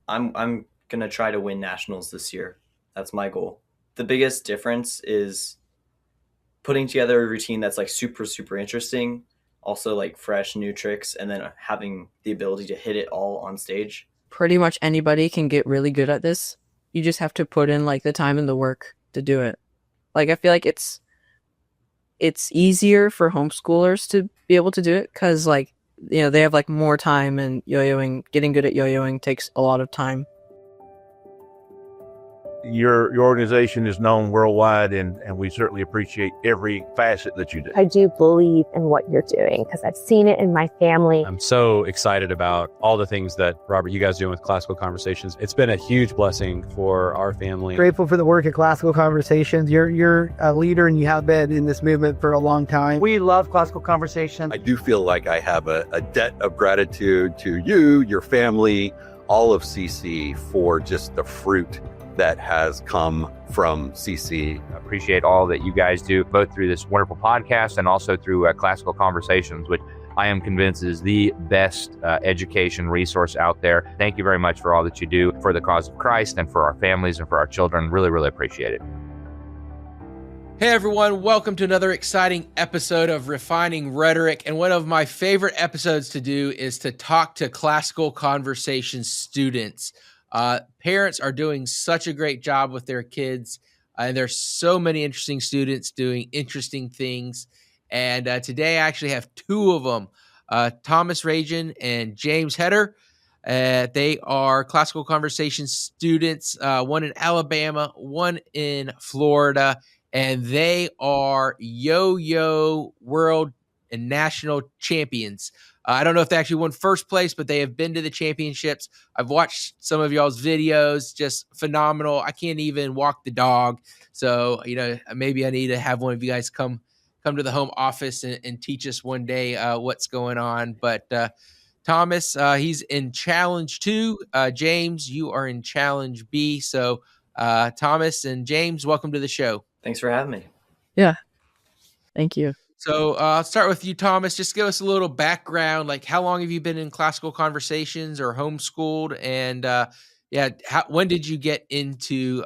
I'm gonna try to win nationals this year. That's my goal. The biggest difference is putting together a routine that's like super interesting, also like fresh new tricks, and then having the ability to hit it all on stage. Pretty much anybody can get really good at this. You just have to put in like the time and the work to do it. Like I feel like it's easier for homeschoolers to be able to do it because like they have like more time, and getting good at yo-yoing takes a lot of time. Your organization is known worldwide, and we certainly appreciate every facet that you do. I do believe in what you're doing because I've seen it in my family. I'm so excited about all the things that, Robert, you guys are doing with Classical Conversations. It's been a huge blessing for our family. Grateful for the work at Classical Conversations. You're a leader, and you have been in this movement for a long time. We love Classical Conversations. I do feel like I have a debt of gratitude to you, your family, all of CC for just the fruit that has come from CC. I appreciate all that you guys do, both through this wonderful podcast and also through Classical Conversations, which I am convinced is the best education resource out there. Thank you very much for all that you do for the cause of Christ and for our families and for our children. Really appreciate it. Hey everyone, welcome to another exciting episode of Refining Rhetoric. And one of my favorite episodes to do is to talk to Classical Conversations students. Parents are doing such a great job with their kids, and there's so many interesting students doing interesting things. And today I actually have two of them, Thomas Rajan and James Heder. They are Classical Conversations students, one in Alabama, one in Florida, and they are yo-yo world and national champions. I don't know if they actually won first place, but they have been to the championships. I've watched some of y'all's videos, just phenomenal. I can't even walk the dog. So, maybe I need to have one of you guys come to the home office and teach us one day what's going on. But Thomas, he's in challenge 2. James, you are in challenge B. So Thomas and James, welcome to the show. Thanks for having me. Yeah. Thank you. So I'll start with you, Thomas. Just give us a little background, like how long have you been in Classical Conversations or homeschooled? And when did you get into,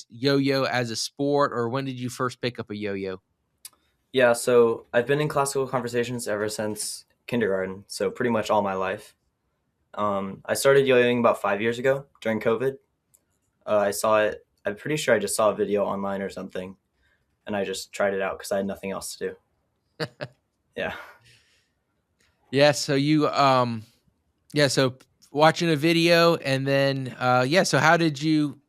yo-yo as a sport, or when did you first pick up a yo-yo? Yeah, so I've been in Classical Conversations ever since kindergarten, so pretty much all my life. I started yo-yoing about 5 years ago during COVID. I saw it. I'm pretty sure I just saw a video online or something, and I just tried it out because I had nothing else to do. Yeah. Yeah. So you, so watching a video, and then, so how did you,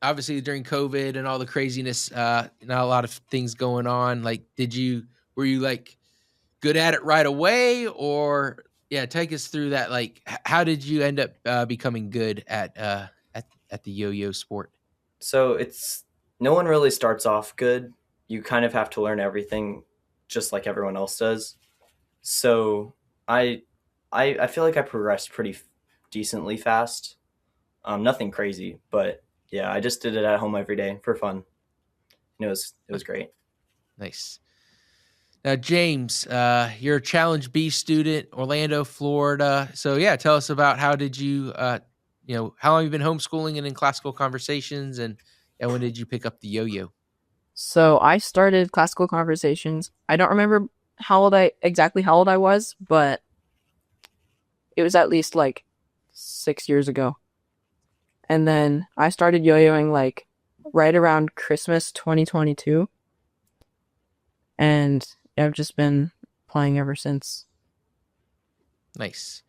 obviously during COVID and all the craziness, not a lot of things going on, like, were you like good at it right away, or take us through that. Like, how did you end up becoming good at the yo-yo sport? So no one really starts off good. You kind of have to learn everything just like everyone else does. So I feel like I progressed pretty decently fast. Nothing crazy, but yeah, I just did it at home every day for fun. It was great. Nice. Now, James, you're a Challenge B student, Orlando, Florida. So tell us about how did you, how long have you been homeschooling and in Classical Conversations, and when did you pick up the yo-yo? So I started Classical Conversations. I don't remember exactly how old I was, but it was at least like 6 years ago. And then I started yo-yoing like right around Christmas 2022. And I've just been playing ever since. Nice.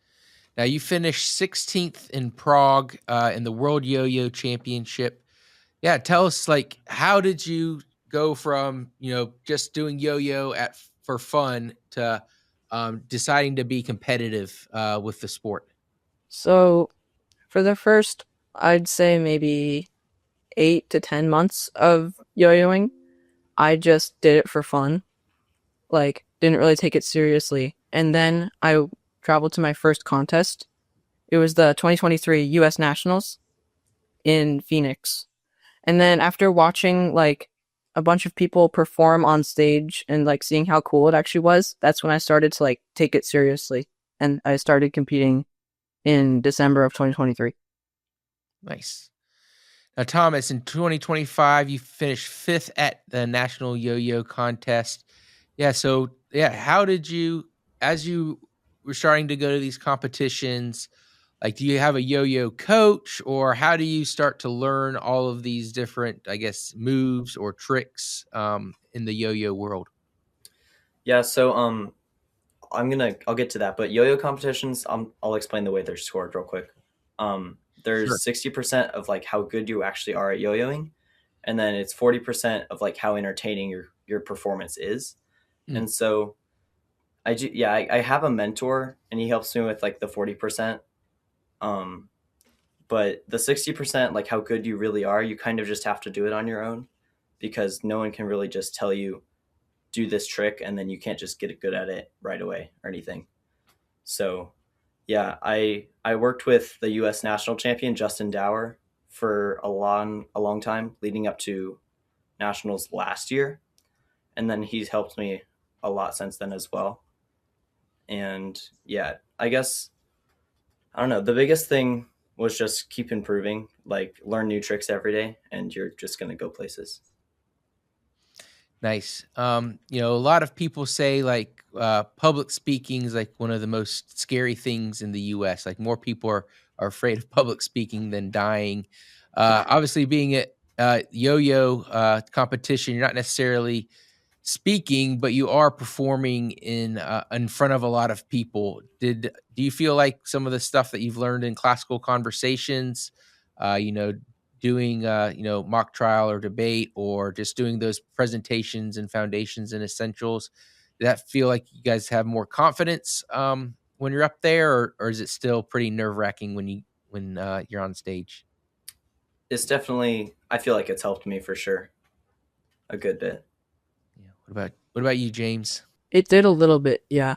Now you finished 16th in Prague in the World Yo-Yo Championship. Yeah, tell us, like, how did you go from, just doing yo-yo for fun to deciding to be competitive with the sport? So for the first, I'd say maybe 8 to 10 months of yo-yoing, I just did it for fun. Like, didn't really take it seriously. And then I traveled to my first contest. It was the 2023 U.S. Nationals in Phoenix. And then after watching like a bunch of people perform on stage and like seeing how cool it actually was, that's when I started to like take it seriously. And I started competing in December of 2023. Nice. Now, Thomas, in 2025, you finished 5th at the National Yo-Yo Contest. Yeah, so, how did you, as you were starting to go to these competitions, like, do you have a yo-yo coach, or how do you start to learn all of these different, I guess, moves or tricks in the yo-yo world? Yeah, so I'll get to that, but yo-yo competitions, I'll explain the way they're scored real quick. Sure. There's 60% of like how good you actually are at yo-yoing, and then it's 40% of like how entertaining your performance is. And so I have a mentor, and he helps me with like the 40%. But the 60%, like how good you really are, you kind of just have to do it on your own, because no one can really just tell you do this trick and then you can't just get good at it right away or anything. So yeah, I worked with the US national champion Justin Dower for a long time leading up to nationals last year, and then he's helped me a lot since then as well. And yeah, I guess I don't know, the biggest thing was just keep improving, like learn new tricks every day, and you're just going to go places. Nice. A lot of people say like public speaking is like one of the most scary things in the US. Like more people are afraid of public speaking than dying. Obviously being at yo-yo competition, you're not necessarily speaking, but you are performing in front of a lot of people. Do you feel like some of the stuff that you've learned in classical conversations, you know, doing mock trial or debate, or just doing those presentations and foundations and essentials, does that feel like you guys have more confidence when you're up there, or is it still pretty nerve-wracking when you're on stage? It's definitely, I feel like it's helped me for sure a good bit. Yeah. What about you, James? It did a little bit, yeah.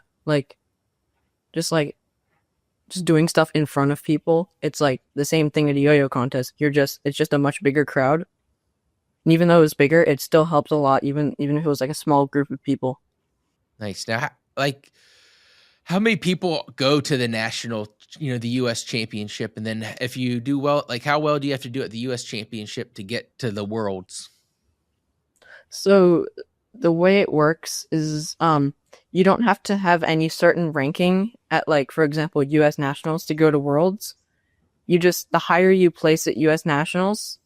Just doing stuff in front of people. It's like the same thing at a yo-yo contest. It's just a much bigger crowd. And even though it was bigger, it still helped a lot, even if it was like a small group of people. Nice. Now, how many people go to the national, the U.S. championship? And then if you do well, like how well do you have to do at the U.S. championship to get to the worlds? So the way it works is you don't have to have any certain ranking at, like, for example, US Nationals to go to Worlds. The higher you place at US Nationals,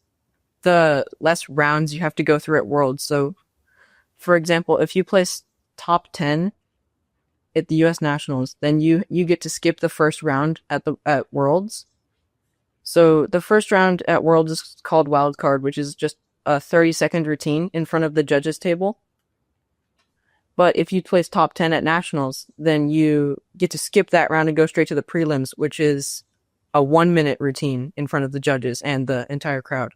the less rounds you have to go through at Worlds. So, for example, if you place top 10 at the US Nationals, then you get to skip the first round at Worlds. So the first round at Worlds is called Wild Card, which is just a 30-second routine in front of the judges table. But if you place top 10 at nationals, then you get to skip that round and go straight to the prelims, which is a 1-minute routine in front of the judges and the entire crowd.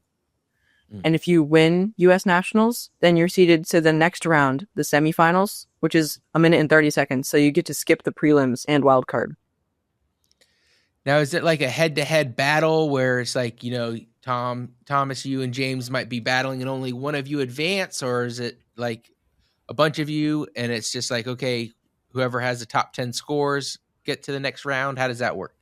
And if you win US Nationals, then you're seeded to the next round, the semifinals, which is 1 minute and 30 seconds. So you get to skip the prelims and wild card. Now, is it like a head-to-head battle where it's like, Thomas, you and James might be battling and only one of you advance, or is it like a bunch of you and it's just like, okay, whoever has the top 10 scores get to the next round? How does that work?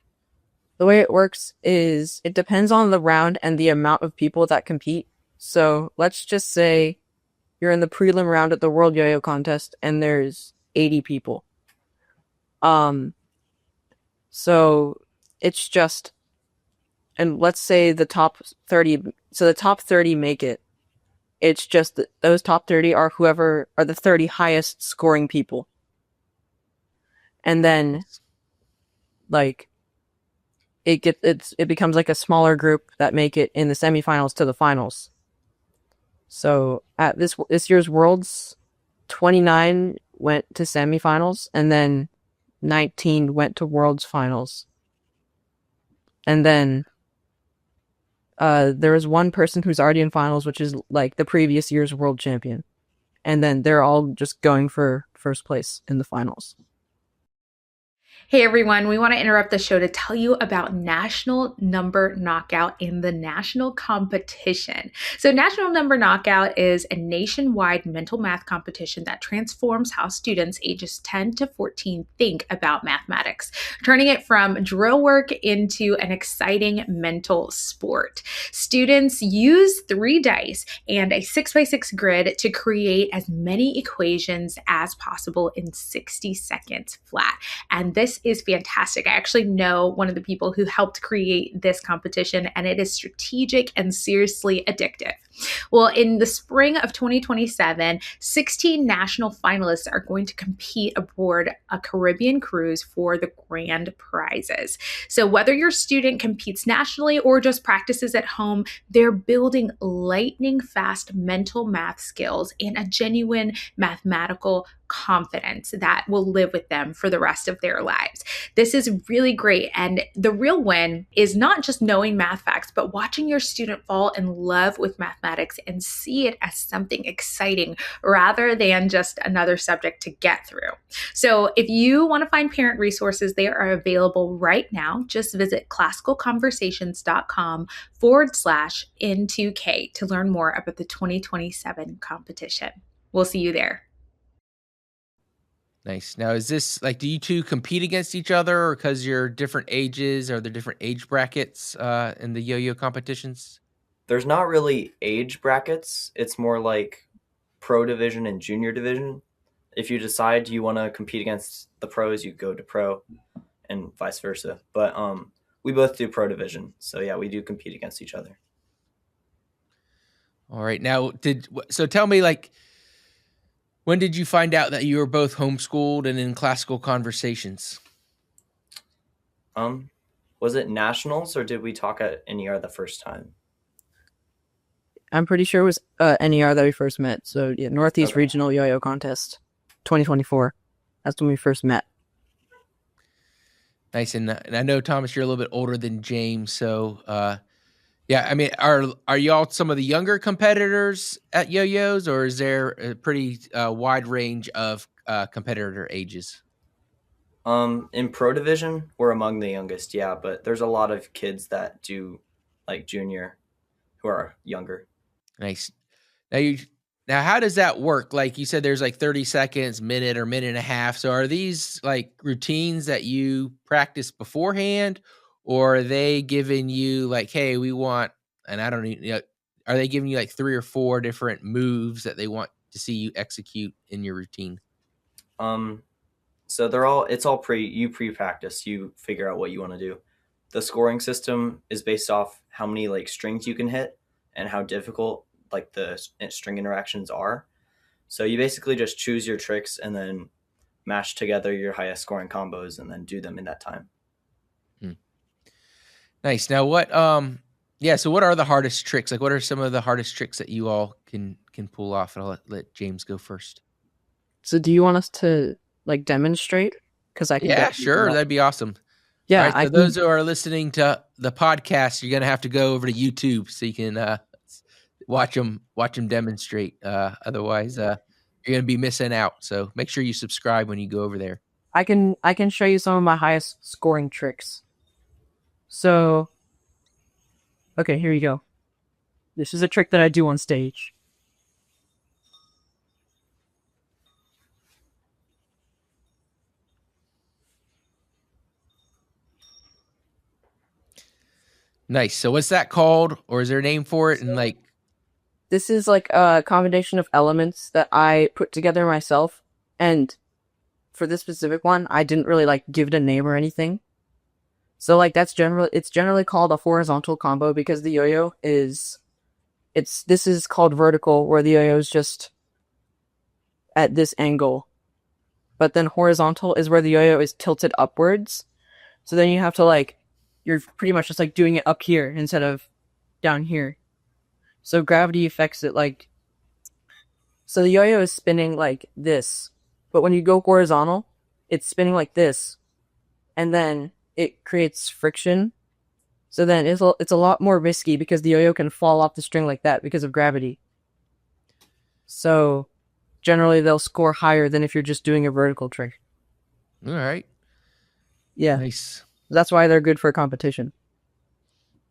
The way it works is it depends on the round and the amount of people that compete. So let's just say you're in the prelim round at the World Yo-Yo Contest and there's 80 people. So it's just, and let's say the top 30, so the top 30 make it. It's just that those top 30 are whoever are the 30 highest scoring people. And then it becomes like a smaller group that make it in the semifinals to the finals. So at this year's Worlds, 29 went to semifinals, and then 19 went to Worlds finals. And then there is one person who's already in finals, which is like the previous year's world champion. And then they're all just going for first place in the finals. Hey everyone, we want to interrupt the show to tell you about National Number Knockout in the national competition. So, National Number Knockout is a nationwide mental math competition that transforms how students ages 10 to 14 think about mathematics, turning it from drill work into an exciting mental sport. Students use 3 dice and a 6x6 grid to create as many equations as possible in 60 seconds flat. And this is fantastic. I actually know one of the people who helped create this competition, and it is strategic and seriously addictive. Well, in the spring of 2027, 16 national finalists are going to compete aboard a Caribbean cruise for the grand prizes. So whether your student competes nationally or just practices at home, they're building lightning fast mental math skills and a genuine mathematical confidence that will live with them for the rest of their lives. This is really great. And the real win is not just knowing math facts, but watching your student fall in love with mathematics and see it as something exciting rather than just another subject to get through. So if you want to find parent resources, they are available right now. Just visit classicalconversations.com/N2K to learn more about the 2027 competition. We'll see you there. Nice. Now, is this like, do you two compete against each other, or because you're different ages? Are there different age brackets in the yo-yo competitions? There's not really age brackets. It's more like pro division and junior division. If you decide you want to compete against the pros, you go to pro, and vice versa. But we both do pro division, so yeah, we do compete against each other. All right. Now, so tell me, like, when did you find out that you were both homeschooled and in classical conversations? Was it nationals, or did we talk at NER the first time? I'm pretty sure it was NER that we first met. So yeah, Northeast Okay. Regional Yo-Yo Contest, 2024. That's when we first met. Nice. And I know, Thomas, you're a little bit older than James. So, yeah, I mean, are y'all some of the younger competitors at yo-yos, or is there a pretty wide range of competitor ages? In pro division, we're among the youngest, yeah, but there's a lot of kids that do like junior who are younger. Nice. Now, how does that work? Like you said, there's like 30 seconds, minute, or minute and a half. So are these like routines that you practice beforehand, or are they giving you like, hey, we want, and I don't know, are they giving you like 3 or 4 different moves that they want to see you execute in your routine? So it's all pre-practice. You figure out what you want to do. The scoring system is based off how many like strings you can hit and how difficult like the string interactions are. So you basically just choose your tricks and then mash together your highest scoring combos and then do them in that time. Nice. Now what so what are the hardest tricks? Like what are some of the hardest tricks that you all can pull off? And I'll let James go first. So do you want us to like demonstrate? Because I can. Yeah, sure. That'd be awesome. Yeah. All right, so those who are listening to the podcast, you're going to have to go over to YouTube so you can watch them demonstrate. Otherwise, you're going to be missing out. So make sure you subscribe when you go over there. I can show you some of my highest scoring tricks. So, okay, here you go. This is a trick that I do on stage. Nice. So what's that called? Or is there a name for it? And like, this is like a combination of elements that I put together myself. And for this specific one, I didn't really like give it a name or anything. So like it's generally called a horizontal combo because the yo-yo this is called vertical, where the yo-yo is just at this angle. But then horizontal is where the yo-yo is tilted upwards. So then you have to you're pretty much just like doing it up here instead of down here. So gravity affects it so the yo-yo is spinning like this, but when you go horizontal, it's spinning like this, and then it creates friction. So then it's a lot more risky because the yo-yo can fall off the string like that because of gravity. So generally they'll score higher than if you're just doing a vertical trick. All right. Yeah, Nice. that's why they're good for competition.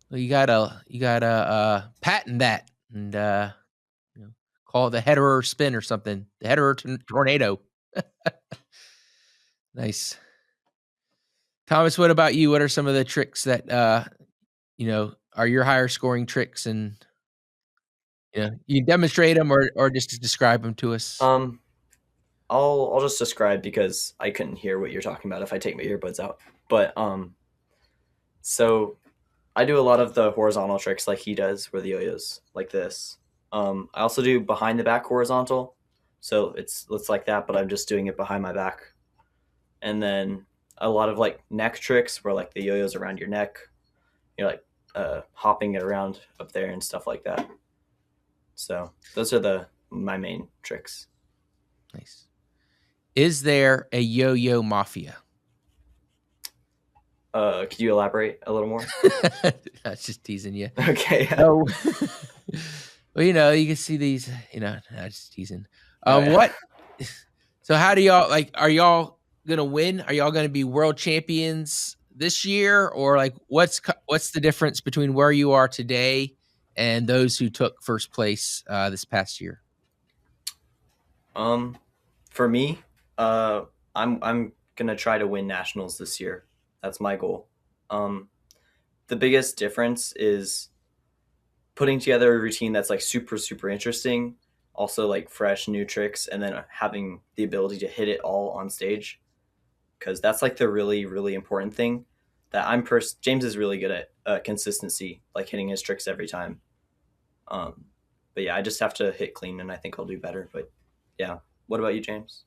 Well, you gotta patent that and call it the Heder spin or something. The Heder tornado. Nice. Thomas, what about you? What are some of the tricks that are your higher scoring tricks, and you demonstrate them or just describe them to us? I'll just describe because I couldn't hear what you're talking about if I take my earbuds out. But so I do a lot of the horizontal tricks like he does, where the yo-yos like this. I also do behind the back horizontal, so it's like that, but I'm just doing it behind my back. And then a lot of like neck tricks, where like the yo-yos around your neck, you're like hopping it around up there and stuff like that. So those are my main tricks. Nice. Is there a yo-yo mafia? Could you elaborate a little more? That's just teasing you. Okay. Oh. Well, you can see these, just teasing. Yeah. What? So how do y'all are y'all going to win? Are y'all going to be world champions this year, or like what's the difference between where you are today and those who took first place this past year? For me, I'm going to try to win nationals this year. That's my goal. The biggest difference is putting together a routine that's like super, super interesting, also like fresh new tricks, and then having the ability to hit it all on stage. Because that's like the really, really important thing that James is really good at consistency, like hitting his tricks every time. But yeah, I just have to hit clean and I think I'll do better. But yeah. What about you, James?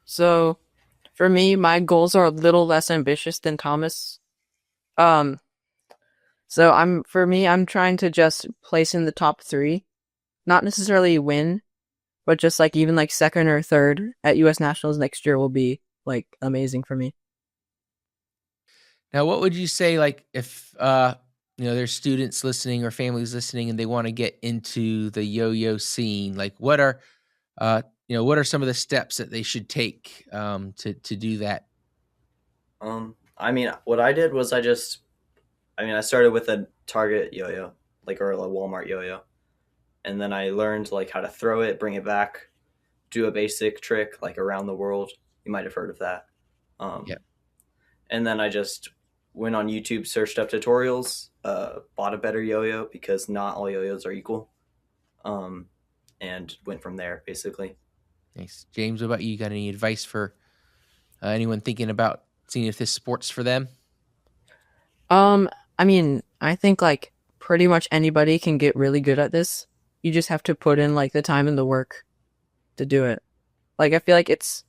So for me, my goals are a little less ambitious than Thomas. So I'm trying to just place in the top 3, not necessarily win, but just like even like second or third at US Nationals next year will be like amazing for me. Now, what would you say, like, if there's students listening or families listening and they want to get into the yo-yo scene? Like, what are some of the steps that they should take to do that? I mean, what I did was I started with a Target yo-yo, like, or a Walmart yo-yo, and then I learned like how to throw it, bring it back, do a basic trick like around the world. You might have heard of that. Yeah. And then I just went on YouTube, searched up tutorials, bought a better yo-yo because not all yo-yos are equal, and went from there basically. Thanks. James, what about you? Got any advice for anyone thinking about seeing if this sport's for them? I mean, I think like pretty much anybody can get really good at this. You just have to put in like the time and the work to do it. Like I feel like it's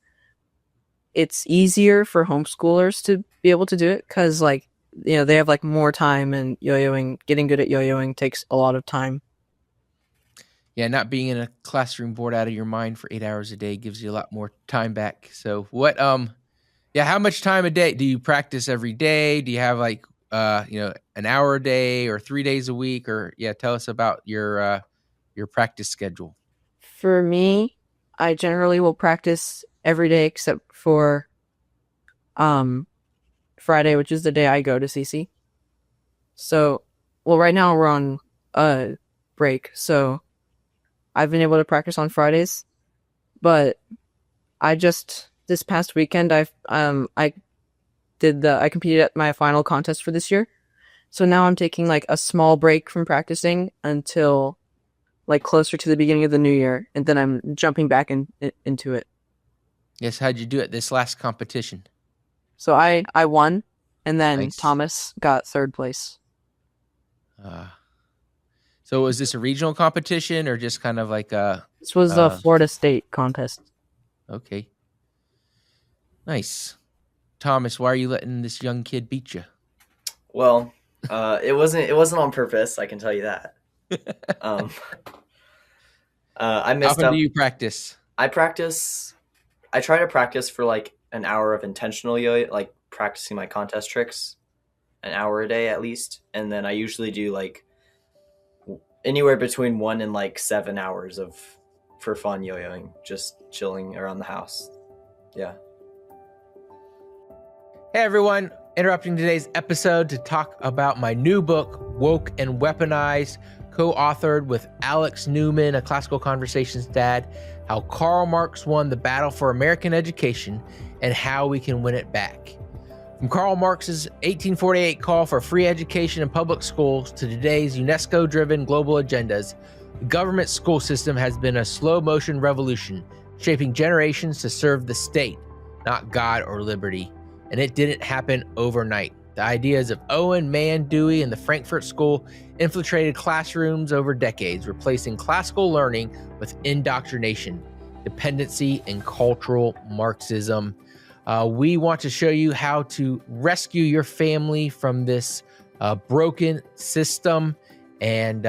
easier for homeschoolers to be able to do it because like they have like more time, and getting good at yo-yoing takes a lot of time. Yeah, not being in a classroom bored out of your mind for 8 hours a day gives you a lot more time back. So what how much time a day do you practice every day? Do you have like an hour a day or 3 days a week? Or tell us about your practice schedule. For me, I generally will practice every day except for Friday, which is the day I go to CC. So, well, right now we're on a break, so I've been able to practice on Fridays. But this past weekend I competed at my final contest for this year. So now I'm taking like a small break from practicing until like closer to the beginning of the new year, and then I'm jumping back into it. Yes, how'd you do at this last competition? So I won, and then Nice. Thomas got third place. So was this a regional competition or just kind of like a... This was the Florida State contest. Okay. Nice. Thomas, why are you letting this young kid beat you? Well, it wasn't on purpose, I can tell you that. I messed up. How often do you practice? I try to practice for like an hour of intentional yo-yo, like practicing my contest tricks, an hour a day at least. And then I usually do like anywhere between 1 and like 7 hours for fun yo-yoing, just chilling around the house. Yeah. Hey everyone, interrupting today's episode to talk about my new book, Woke and Weaponized, co-authored with Alex Newman, a Classical Conversations dad, how Karl Marx won the battle for American education and how we can win it back. From Karl Marx's 1848 call for free education in public schools to today's UNESCO-driven global agendas, the government school system has been a slow-motion revolution, shaping generations to serve the state, not God or liberty. And it didn't happen overnight. The ideas of Owen, Mann, Dewey, and the Frankfurt School infiltrated classrooms over decades, replacing classical learning with indoctrination, dependency, and cultural Marxism. We want to show you how to rescue your family from this broken system. And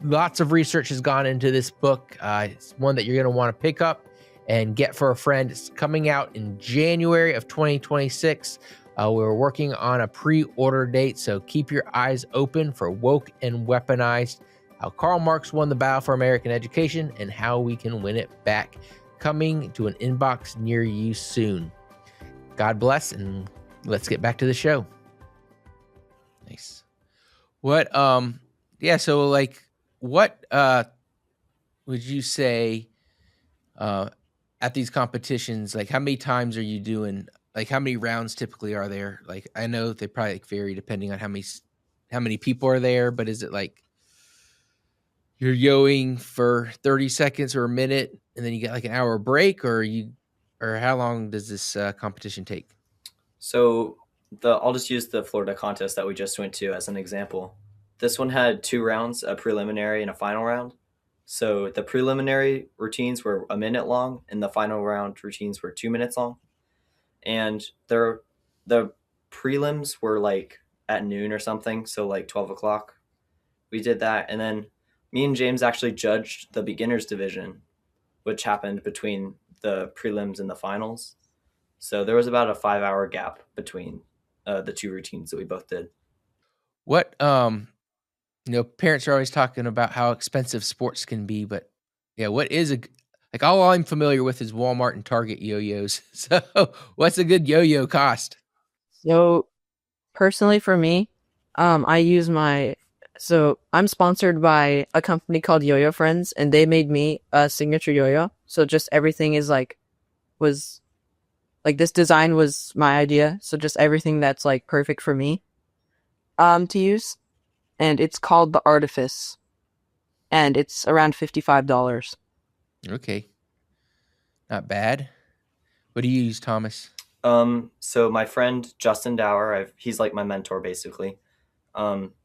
lots of research has gone into this book. It's one that you're going to want to pick up and get for a friend. It's coming out in January of 2026. We're working on a pre-order date, so keep your eyes open for Woke and Weaponized, how Karl Marx won the battle for American education and how we can win it back. Coming to an inbox near you soon. God bless, and let's get back to the show. Nice. What would you say at these competitions, like how many times are you doing, like how many rounds typically are there? Like I know they probably vary depending on how many people are there, but is it like you're yoing for 30 seconds or a minute and then you get like an hour break, or how long does this competition take? So I'll just use the Florida contest that we just went to as an example. This one had 2 rounds, a preliminary and a final round. So the preliminary routines were a minute long and the final round routines were 2 minutes long. And the prelims were like at noon or something, so like 12 o'clock. We did that, and then me and James actually judged the beginners division, which happened between the prelims and the finals. So there was about a 5-hour gap between the 2 routines that we both did. What parents are always talking about how expensive sports can be, but yeah, what is like all I'm familiar with is Walmart and Target yo-yos. So what's a good yo-yo cost? So personally for me, I'm sponsored by a company called Yo-Yo Friends, and they made me a signature yo-yo. So just everything was this design was my idea. So just everything that's like perfect for me to use. And it's called the Artifice. And it's around $55. Okay. Not bad. What do you use, Thomas? So my friend Justin Dower, he's like my mentor basically.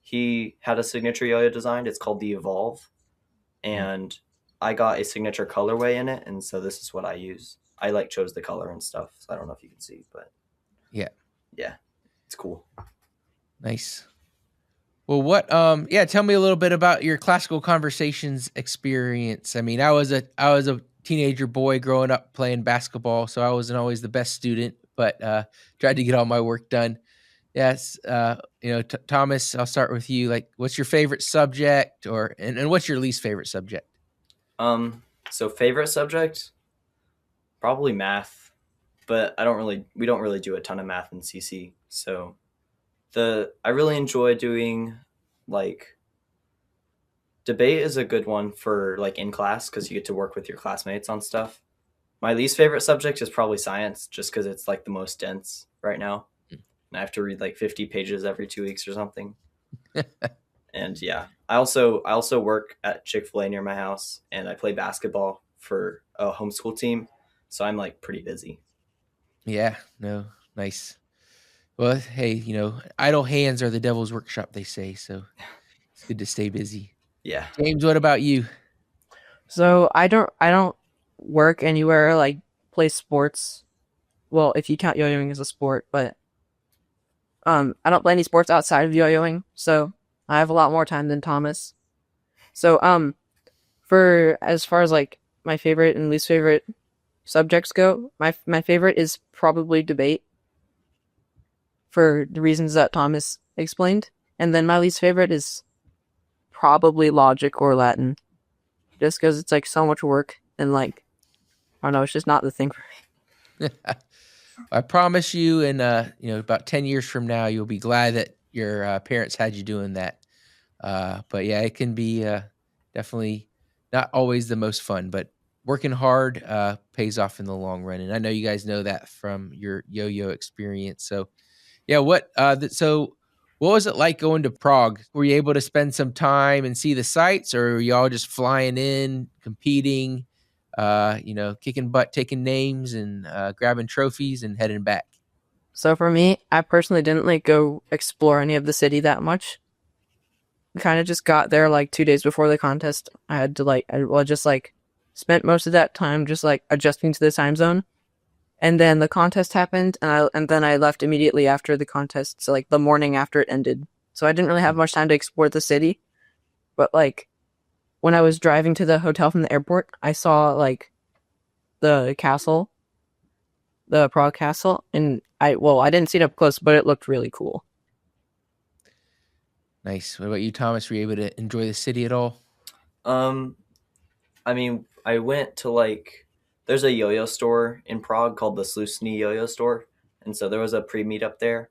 He had a signature yo-yo designed. It's called the Evolve, and I got a signature colorway in it, and so this is what I use. I chose the color and stuff. So I don't know if you can see, but yeah, it's cool. Nice. Well, tell me a little bit about your Classical Conversations experience. I mean, I was a teenager boy growing up playing basketball, so I wasn't always the best student, but tried to get all my work done. Yes. Thomas, I'll start with you. Like, what's your favorite subject and what's your least favorite subject? So favorite subject, probably math, but we don't really do a ton of math in CC. So I really enjoy doing debate is a good one for in class, because you get to work with your classmates on stuff. My least favorite subject is probably science, just because it's the most dense right now. And I have to read 50 pages every 2 weeks or something. And yeah, I also work at Chick-fil-A near my house, and I play basketball for a homeschool team. So I'm pretty busy. Yeah, no, nice. Well, hey, idle hands are the devil's workshop, they say. So it's good to stay busy. Yeah. James, what about you? So I don't work anywhere, play sports. Well, if you count yo-yoing as a sport, but I don't play any sports outside of yo-yoing, so I have a lot more time than Thomas. So for as far as my favorite and least favorite subjects go, my favorite is probably debate, for the reasons that Thomas explained, and then my least favorite is probably logic or Latin, just because it's so much work and I don't know, it's just not the thing for me. I promise you, in about 10 years from now, you'll be glad that your parents had you doing that. But yeah, it can be definitely not always the most fun, but working hard pays off in the long run. And I know you guys know that from your yo-yo experience. So yeah, what was it like going to Prague? Were you able to spend some time and see the sights, or were y'all just flying in, competing, kicking butt, taking names, and grabbing trophies and heading back? So for me, I personally didn't like go explore any of the city that much. We kind of just got there like 2 days before the contest. I had to just spent most of that time just like adjusting to the time zone. And then the contest happened, and then I left immediately after the contest, so like the morning after it ended. So I didn't really have much time to explore the city. But like when I was driving to the hotel from the airport, I saw like the castle, the Prague castle, and I didn't see it up close, but it looked really cool. Nice. What about you, Thomas? Were you able to enjoy the city at all? I mean, I went to there's a yo-yo store in Prague called the Slusny Yo-Yo Store, and so there was a pre-meet up there.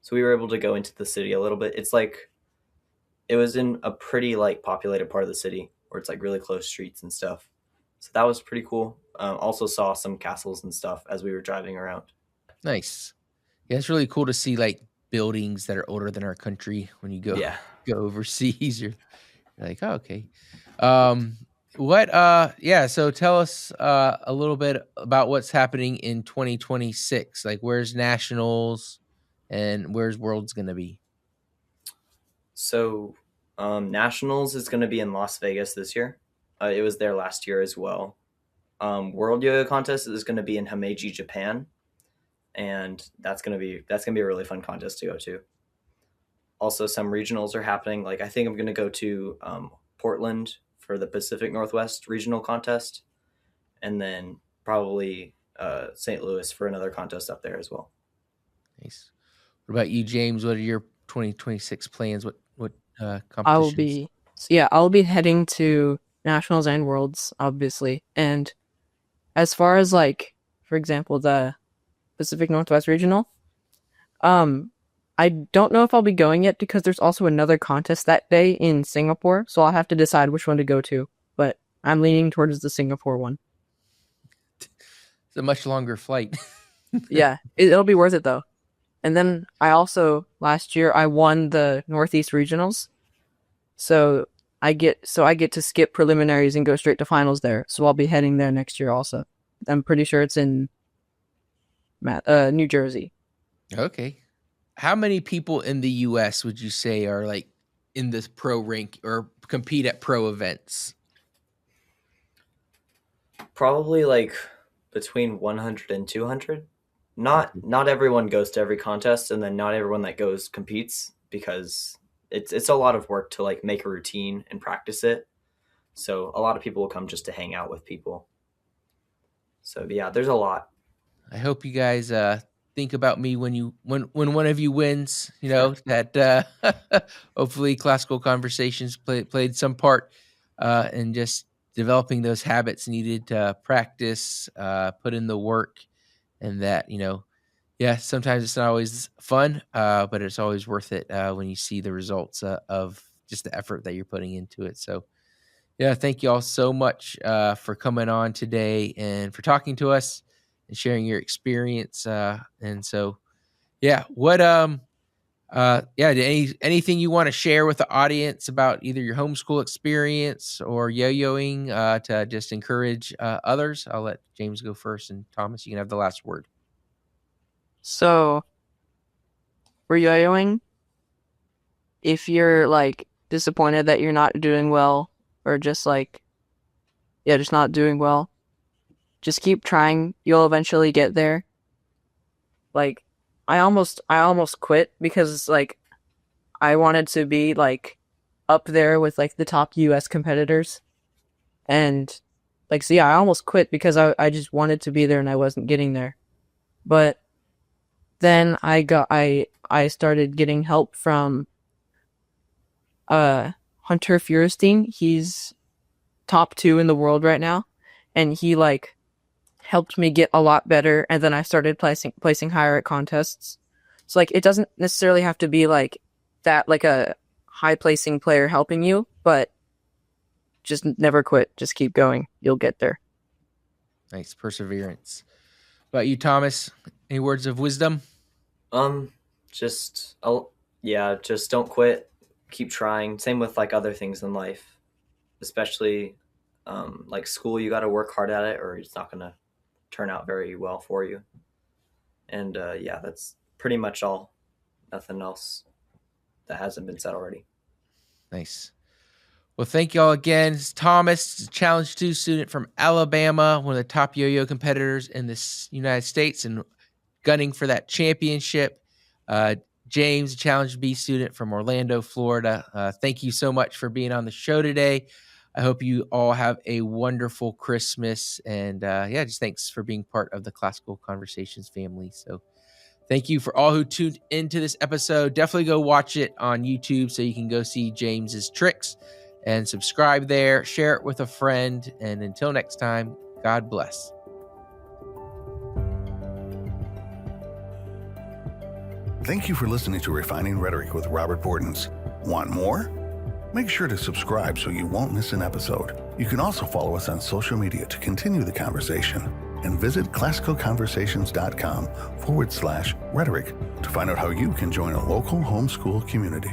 So we were able to go into the city a little bit. It was in a pretty populated part of the city where it's really close streets and stuff. So that was pretty cool. Also saw some castles and stuff as we were driving around. Nice. Yeah, it's really cool to see buildings that are older than our country when you go overseas. You're like, oh, okay. So tell us a little bit about what's happening in 2026. Like, where's nationals and where's worlds going to be? So nationals is going to be in Las Vegas this year. It was there last year as well. World Yo-Yo Contest is going to be in Himeji, Japan, and that's going to be a really fun contest to go to. Also, some regionals are happening. I think I'm going to go to Portland for the Pacific Northwest regional contest, and then probably St. Louis for another contest up there as well. Nice. What about you, James? What are your 2026 plans? What competitions? I'll be heading to nationals and worlds, obviously. And as far as for example, the Pacific Northwest regional, I don't know if I'll be going yet because there's also another contest that day in Singapore, so I'll have to decide which one to go to. But I'm leaning towards the Singapore one. It's a much longer flight. Yeah, it'll be worth it though. And then last year I won the Northeast regionals, so I get to skip preliminaries and go straight to finals there. So I'll be heading there next year also. I'm pretty sure it's in New Jersey. Okay. How many people in the U.S. would you say are in this pro rank or compete at pro events? Probably between 100 and 200. Not everyone goes to every contest, and then not everyone that goes competes, because it's a lot of work to make a routine and practice it. So a lot of people will come just to hang out with people. So yeah, there's a lot. I hope you guys think about me when one of you wins. That hopefully Classical Conversations played some part in just developing those habits needed to practice, put in the work, and that sometimes it's not always fun, but it's always worth it when you see the results of just the effort that you're putting into it. So yeah, thank you all so much for coming on today and for talking to us and sharing your experience. And so, yeah, anything you want to share with the audience about either your homeschool experience or yo-yoing to just encourage others? I'll let James go first, and Thomas, you can have the last word. So for yo-yoing, if you're disappointed that you're not doing well, or just just not doing well, just keep trying. You'll eventually get there. I almost quit because I wanted to be up there with the top US competitors, and I almost quit because I just wanted to be there and I wasn't getting there. But then I started getting help from Hunter Feuerstein. He's top 2 in the world right now, and he helped me get a lot better, and then I started placing higher at contests. So like it doesn't necessarily have to be like that, like a high placing player helping you, but just never quit. Just keep going. You'll get there. Nice perseverance. About you, Thomas? Any words of wisdom? Just don't quit. Keep trying. Same with like other things in life, especially like school. You got to work hard at it, or it's not gonna turn out very well for you. And that's pretty much all. Nothing else that hasn't been said already. Nice. Well, thank you all again. It's Thomas, Challenge 2 student from Alabama, one of the top yo-yo competitors in the United States and gunning for that championship. James, Challenge B student from Orlando, Florida. Thank you so much for being on the show today. I hope you all have a wonderful Christmas. And just thanks for being part of the Classical Conversations family. So thank you for all who tuned into this episode. Definitely go watch it on YouTube so you can go see James's tricks and subscribe there. Share it with a friend. And until next time, God bless. Thank you for listening to Refining Rhetoric with Robert Bortons. Want more? Make sure to subscribe so you won't miss an episode. You can also follow us on social media to continue the conversation, and visit classicalconversations.com/rhetoric to find out how you can join a local homeschool community.